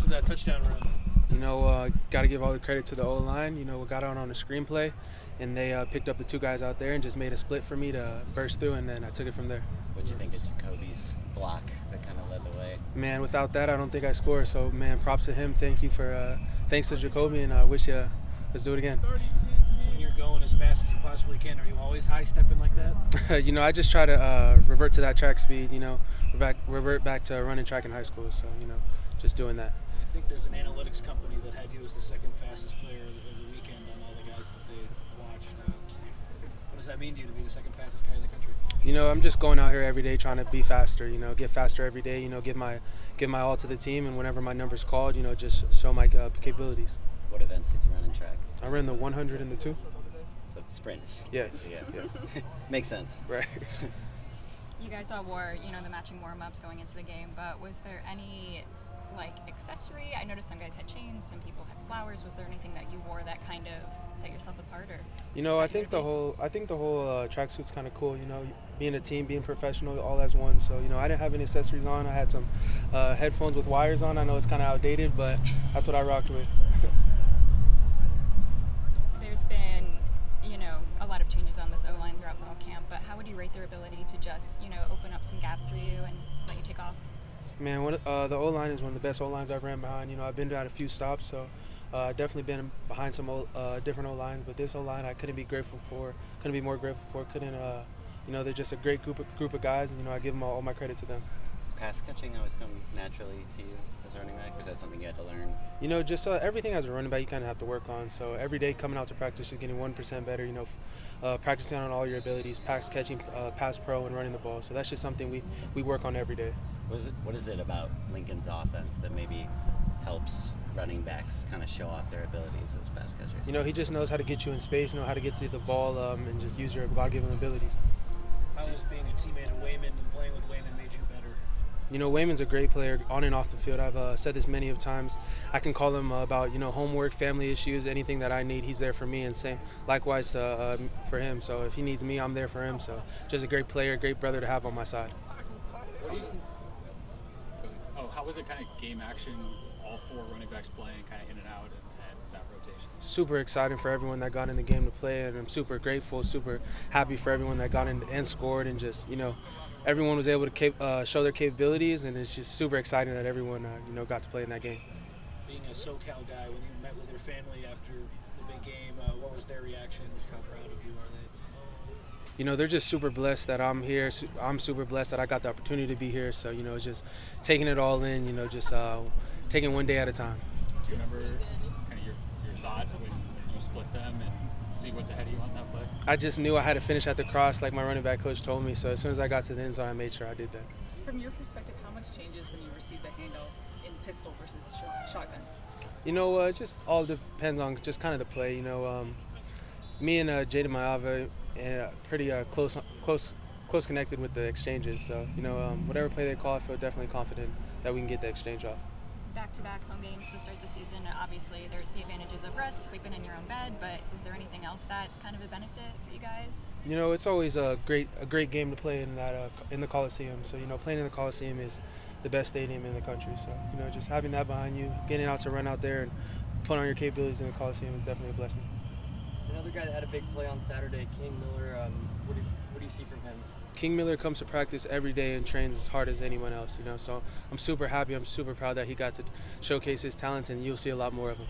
of that touchdown run? Got to give all the credit to the O-line. We got out on a screenplay, and they picked up the two guys out there and just made a split for me to burst through, and then I took it from there. What'd you think of Jacoby's block that kind of led the way? Man, without that, I don't think I score. So, man, props to him. Thanks to Jacoby, and I wish let's do it again. When you're going as fast as you possibly can, are you always high-stepping like that? I just try to revert to that track speed, revert back to running track in high school. So, just doing that. I think there's an analytics company that had you as the second fastest player of the weekend on all the guys that they watched. What does that mean to you to be the second fastest guy in the country? I'm just going out here every day trying to be faster, get faster every day, give my all to the team, and whenever my number's called, just show my capabilities. What events did you run in track? I ran the 100 and the 2. So sprints. Yes. Yeah. Makes sense. Right. You guys all wore, the matching warm-ups going into the game, but was there any accessory? I noticed some guys had chains, some people had flowers. Was there anything that you wore that kind of set yourself apart, or? I think the whole tracksuit's kind of cool. Being a team, being professional, all as one. So I didn't have any accessories on. I had some headphones with wires on. I know it's kind of outdated, but that's what I rocked with. There's been a lot of changes on this O-line throughout fall camp, but how would you rate their ability to just open up some gaps for you and let you take off? Man, the O-line is one of the best O-lines I've ran behind. I've been at a few stops, so definitely been behind some different O-lines. But this O-line, I couldn't be more grateful for. They're just a great group of guys, and I give them all my credit to them. Pass catching always come naturally to you as a running back, or is that something you had to learn? Just everything as a running back you kind of have to work on. So every day coming out to practice, just getting 1% better. Practicing on all your abilities, pass catching, pass pro, and running the ball. So that's just something we work on every day. What is it about Lincoln's offense that maybe helps running backs kind of show off their abilities as pass catchers? He just knows how to get you in space, how to get to the ball, and just use your God-given abilities. How has being a teammate of Wayman and playing with Wayman made you better? Wayman's a great player on and off the field. I've said this many of times. I can call him about homework, family issues, anything that I need. He's there for me, and same likewise for him. So if he needs me, I'm there for him. So just a great player, great brother to have on my side. How was it kind of game action, all four running backs playing kind of in and out and that rotation? Super exciting for everyone that got in the game to play, and I'm super grateful, super happy for everyone that got in and scored, and just everyone was able to show their capabilities, and it's just super exciting that everyone got to play in that game. Being a SoCal guy, when you met with your family after the big game, what was their reaction? How proud of you are they? They're just super blessed that I'm here. I'm super blessed that I got the opportunity to be here. So, it's just taking it all in, just taking one day at a time. Do you remember kind of your thought when you split them and see what's ahead of you on that play? I just knew I had to finish at the cross like my running back coach told me. So as soon as I got to the end zone, I made sure I did that. From your perspective, how much changes when you receive the handoff in pistol versus shotgun? It just all depends on just kind of the play. Me and Jaden Mayava pretty close connected with the exchanges. So whatever play they call, I feel definitely confident that we can get the exchange off. Back-to-back home games to start the season. Obviously, there's the advantages of rest, sleeping in your own bed, but is there anything else that's kind of a benefit for you guys? It's always a great game to play in the Coliseum. So playing in the Coliseum is the best stadium in the country. So just having that behind you, getting out to run out there and put on your capabilities in the Coliseum is definitely a blessing. Another guy that had a big play on Saturday, King Miller. What do you see from him? King Miller comes to practice every day and trains as hard as anyone else, So I'm super happy. I'm super proud that he got to showcase his talents, and you'll see a lot more of him.